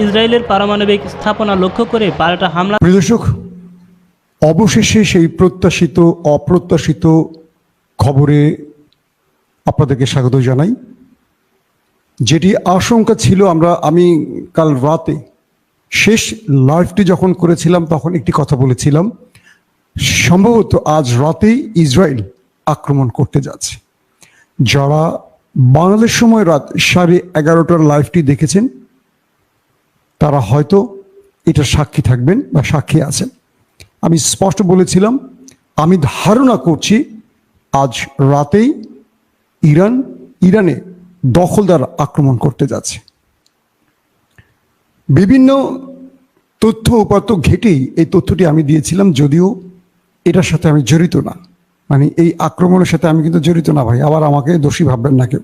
ইসরায়েলের পারমাণবিক স্থাপনা লক্ষ্য করে পাল্টা হামলা। প্রিয় দর্শক, অবশেষে সেই প্রত্যাশিত অপ্রত্যাশিত খবরে আপনাদেরকে স্বাগত জানাই। যেটি আশঙ্কা ছিল, আমি কাল রাতে শেষ লাইভটি যখন করেছিলাম তখন একটি কথা বলেছিলাম, সম্ভবত আজ রাতেই ইসরায়েল আক্রমণ করতে যাচ্ছে। যারা বাংলাদেশ সময় রাত 11:30টার লাইভটি দেখেছেন তারা হয়তো এটা সাক্ষী থাকবেন বা সাক্ষী আছেন। আমি স্পষ্ট বলেছিলাম, আমি ধারণা করছি আজ রাতেই ইরানে দখলদার আক্রমণ করতে যাচ্ছে। বিভিন্ন তথ্য উপাত্ত ঘেটেই এই তথ্যটি আমি দিয়েছিলাম, যদিও এটার সাথে আমি জড়িত না। মানে এই আক্রমণের সাথে আমি কিন্তু জড়িত না ভাই, আবার আমাকে দোষী ভাববেন না কেউ।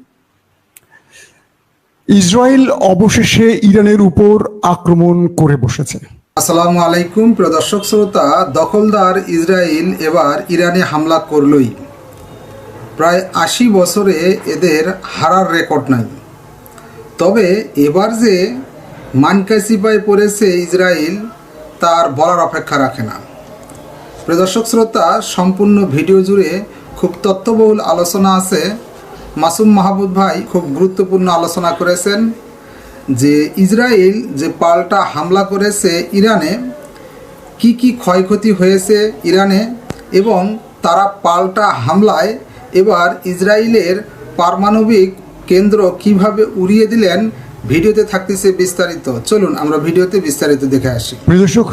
ইসরায়েল অবশেষে ইরানের উপর আক্রমণ করে বসেছে। আসসালামু আলাইকুম প্রিয় দর্শক শ্রোতা, দখলদার ইসরায়েল এবার ইরানে হামলা করলই। প্রায় 80 বছরে এদের হারার রেকর্ড নাই। তবে এবার যে মানকাসিপায় পড়েছে ইসরায়েল তার বলার অপেক্ষা রাখে না। প্রিয় দর্শক শ্রোতা, সম্পূর্ণ ভিডিও জুড়ে খুব তথ্যবহুল আলোচনা আছে। মাসুম মাহবুব ভাই খুব গুরুত্বপূর্ণ আলোচনা করেছেন যে ইসরায়েল যে পাল্টা হামলা করেছে ইরানে, কি ক্ষয়ক্ষতি হয়েছে ইরানে, এবং তারা পাল্টা হামলায় এবার ইসরায়েলের পারমাণবিক কেন্দ্র কিভাবে উড়িয়ে দিলেন। ভিডিওতে থাকতেছে বিস্তারিত। চলুন আমরা ভিডিওতে বিস্তারিত দেখে আসি। প্রিয় দর্শক,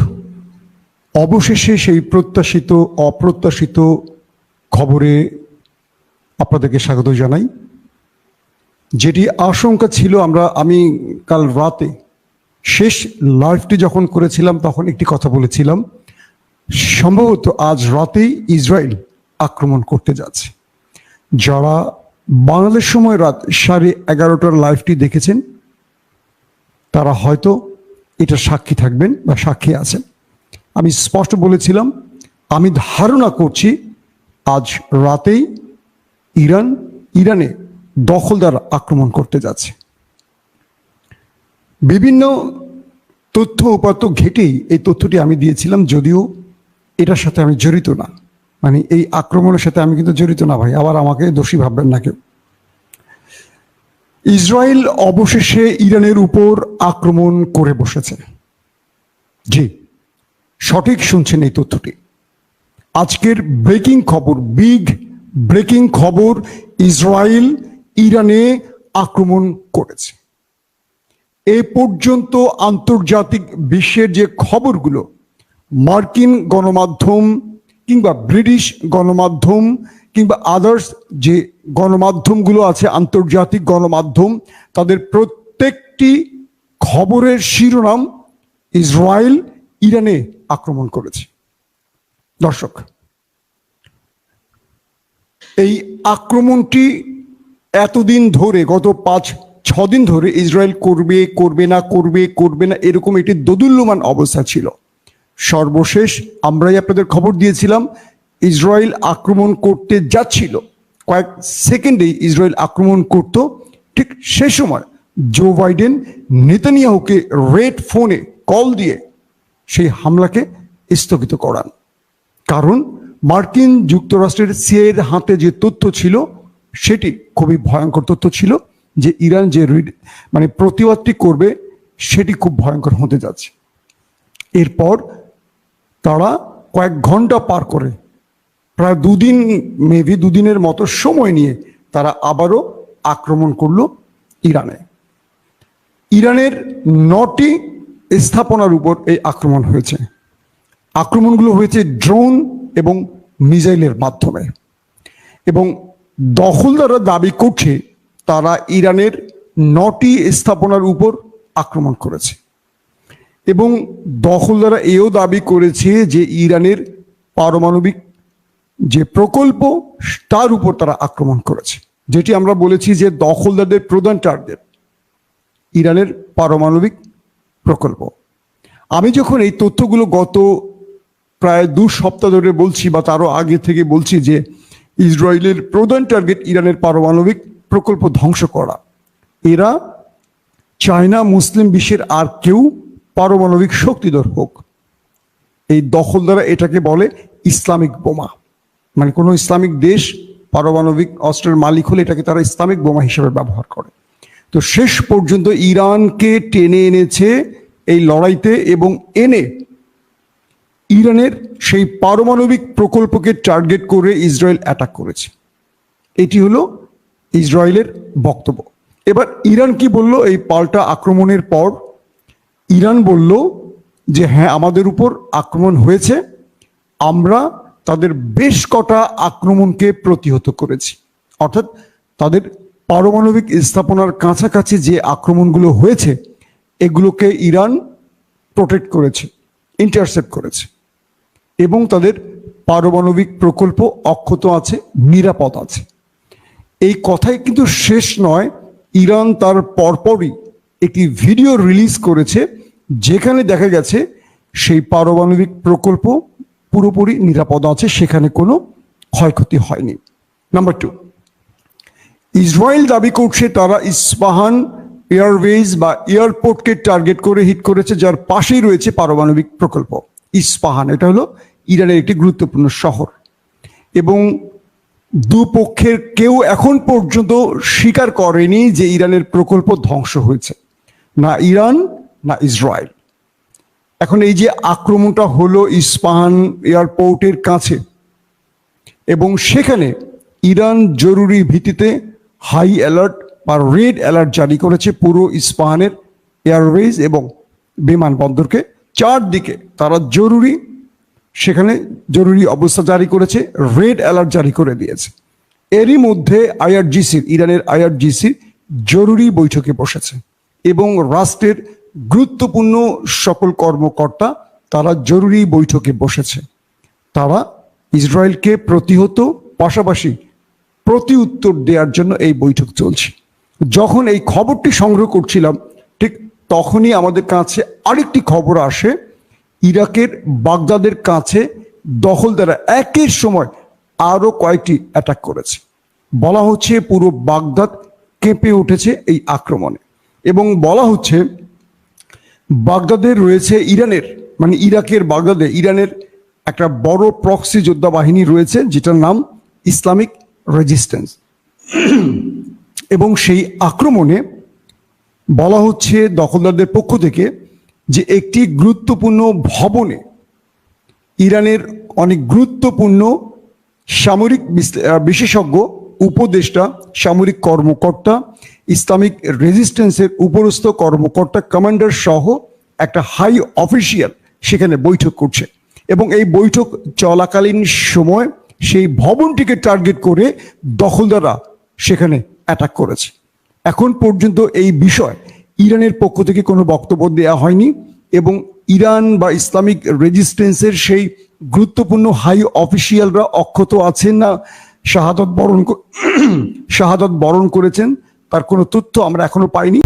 অবশেষে সেই প্রত্যাশিত অপ্রত্যাশিত খবরে আপনাদেরকে স্বাগত জানাই। যেটি আশঙ্কা ছিল, আমি কাল রাতে শেষ লাইভটি যখন করেছিলাম তখন একটি কথা বলেছিলাম, সম্ভবত আজ রাতেই ইসরায়েল আক্রমণ করতে যাচ্ছে। যারা বাংলাদেশ সময় রাত 11:30টার লাইভটি দেখেছেন তারা হয়তো এটা সাক্ষী থাকবেন বা সাক্ষী আছেন। আমি স্পষ্ট বলেছিলাম, আমি ধারণা করছি আজ রাতেই ইরানে দখলদার আক্রমণ করতে যাচ্ছে। বিভিন্ন তথ্য উপাত্ত ঘেটেই এই তথ্যটি আমি দিয়েছিলাম, যদিও এটার সাথে আমি জড়িত না। মানে এই আক্রমণের সাথে আমি কিন্তু জড়িত না ভাই, আবার আমাকে দোষী ভাববেন না কেউ। ইসরায়েল অবশেষে ইরানের উপর আক্রমণ করে বসেছে। জি, সঠিক শুনছেন এই তথ্যটি। আজকের ব্রেকিং খবর, বিগ ব্রেকিং খবর, ইসরায়েল ইরানে আক্রমণ করেছে। এ পর্যন্ত আন্তর্জাতিক বিশ্বের যে খবরগুলো, মার্কিন গণমাধ্যম কিংবা ব্রিটিশ গণমাধ্যম কিংবা আদার্স যে গণমাধ্যমগুলো আছে, আন্তর্জাতিক গণমাধ্যম, তাদের প্রত্যেকটি খবরের শিরোনাম ইসরায়েল ইরানে আক্রমণ করেছে। দর্শক, এই আক্রমণটি এতদিন ধরে, গত 5-6 দিন ধরে ইসরায়েল করবে না এরকম একটি দোদুল্যমান অবস্থা ছিল। সর্বশেষ আমরাই আপনাদের খবর দিয়েছিলাম ইসরায়েল আক্রমণ করতে যাচ্ছিল, কয়েক সেকেন্ডেই ইসরায়েল আক্রমণ করত। ঠিক সে সময় জো বাইডেন নেতানিয়াহুকে রেড ফোনে কল দিয়ে সেই হামলাকে স্থগিত করান। কারণ মার্কিন যুক্তরাষ্ট্রের সিআইএর হাতে যে তথ্য ছিল সেটি খুবই ভয়ঙ্কর তথ্য ছিল, যে ইরান যে প্রতিবাদটি করবে সেটি খুব ভয়ঙ্কর হতে যাচ্ছে। এরপর তারা কয়েক ঘন্টা পার করে, প্রায় 2 দিন, মেবি 2 দিনের মতো সময় নিয়ে তারা আবারও আক্রমণ করলো ইরানে। ইরানের 9টি স্থাপনার উপর এই আক্রমণ হয়েছে। আক্রমণগুলো হয়েছে ড্রোন এবং মিসাইলের মাধ্যমে, এবং দখলদাররা দাবি করছে তারা ইরানের 9টি স্থাপনার উপর আক্রমণ করেছে, এবং দখলদাররা এও দাবি করেছে যে ইরানের পারমাণবিক যে প্রকল্প তার উপর তারা আক্রমণ করেছে। যেটি আমরা বলেছি যে দখলদারদের প্রধান টার্গেট ইরানের পারমাণবিক প্রকল্প। আমি যখন এই তথ্যগুলো গত প্রায় 2 সপ্তাহ ধরে বলছি বা তারও আগে থেকে বলছি যে ইসরায়েলের প্রধান টার্গেট ইরানের পারমাণবিক প্রকল্প ধ্বংস করা, এরা চায়না মুসলিম বিশ্বের আর কেউ পারমাণবিক শক্তিধর হোক। এই দখলদারা এটাকে বলে ইসলামিক বোমা, মানে কোনো ইসলামিক দেশ পারমাণবিক অস্ত্রের মালিক হলে এটাকে তারা ইসলামিক বোমা হিসেবে ব্যবহার করে। তো শেষ পর্যন্ত ইরানকে টেনে এনেছে এই লড়াইতে এবং এনে ইরানের সেই পারমাণবিক প্রকল্পকে টার্গেট করে ইসরায়েল অ্যাটাক করেছে। এটি হলো ইসরায়েলের বক্তব্য। এবার ইরান কি বলল এই পাল্টা আক্রমণের পর? ইরান বলল যে হ্যাঁ, আমাদের উপর আক্রমণ হয়েছে, আমরা তাদের বেশ কটা আক্রমণকে প্রতিহত করেছি। অর্থাৎ তাদের পারমাণবিক স্থাপনার কাছাকাছি যে আক্রমণগুলো হয়েছে এগুলোকে ইরান প্রোটেক্ট করেছে, ইন্টারসেপ্ট করেছে এবং তাদের পারমাণবিক প্রকল্প অক্ষত আছে, নিরাপদ আছে। এই কথাই কিন্তু শেষ নয়, ইরান তার পরপরই একটি ভিডিও রিলিজ করেছে যেখানে দেখা গেছে সেই পারমাণবিক প্রকল্প পুরোপুরি নিরাপদ আছে, সেখানে কোনো ক্ষয়ক্ষতি হয়নি। নাম্বার 2, ইসরায়েল দাবি করছে তারা ইস্পাহান এয়ারওয়েজ বা এয়ারপোর্টকে টার্গেট করে হিট করেছে, যার পাশেই রয়েছে পারমাণবিক প্রকল্প। ইস্পাহান এটা হলো ইরানের একটি গুরুত্বপূর্ণ শহর এবং দুপক্ষের কেউ এখন পর্যন্ত স্বীকার করেনি যে ইরানের প্রকল্প ধ্বংস হয়েছে, না ইরান না ইসরায়েল। এখন এই যে আক্রমণটা হলো ইস্পাহান এয়ারপোর্টের কাছে এবং সেখানে ইরান জরুরি ভিত্তিতে হাই অ্যালার্ট বা রেড অ্যালার্ট জারি করেছে পুরো ইস্পাহানের এয়ারওয়েজ এবং বিমানবন্দরকে। চারদিকে তারা সেখানে জরুরি অবস্থা জারি করেছে, রেড অ্যালার্ট জারি করে দিয়েছে। এরই মধ্যে ইরানের আইআরজিসির জরুরি বৈঠকে বসেছে এবং রাষ্ট্রের গুরুত্বপূর্ণ সকল কর্মকর্তা তারা জরুরি বৈঠকে বসেছে। তারা ইসরায়েলকে প্রতিহত পাশাপাশি প্রতি উত্তর দেওয়ার জন্য এই বৈঠক চলছে। যখন এই খবরটি সংগ্রহ করছিলাম ঠিক তখনই আমাদের কাছে আরেকটি খবর আসে, ইরাকের বাগদাদের কাছে দখলদাররা একই সময় আরো কয়েকটি অ্যাটাক করেছে। বলা হচ্ছে পুরো বাগদাদ কেঁপে উঠেছে এই আক্রমণে এবং বলা হচ্ছে বাগদাদের রয়েছে ইরাকের বাগদাদে ইরানের একটা বড় প্রক্সি যোদ্ধা বাহিনী রয়েছে যেটার নাম ইসলামিক রেজিস্ট্যান্স এবং সেই আক্রমণে বলা হচ্ছে দখলদারদের পক্ষ থেকে যে একটি গুরুত্বপূর্ণ ভবনে ইরানের অনেক গুরুত্বপূর্ণ সামরিক বিশেষজ্ঞ, উপদেষ্টা, সামরিক কর্মকর্তা, ইসলামিক রেজিস্ট্যান্সের উপরস্থ কর্মকর্তা, কমান্ডার সহ একটা হাই অফিসিয়াল সেখানে বৈঠক করছে এবং এই বৈঠক চলাকালীন সময় সেই ভবনটিকে টার্গেট করে দখলদাররা সেখানে অ্যাটাক করেছে। এখন পর্যন্ত এই বিষয় ইরানের পক্ষ থেকে কোনো বক্তব্য দেওয়া হয়নি এবং ইরান বা ইসলামিক রেজিস্ট্যান্সের সেই গুরুত্বপূর্ণ হাই অফিসিয়ালরা অক্ষত আছেন না শাহাদত বরণ করেছেন তার কোনো তথ্য আমরা এখনো পাইনি।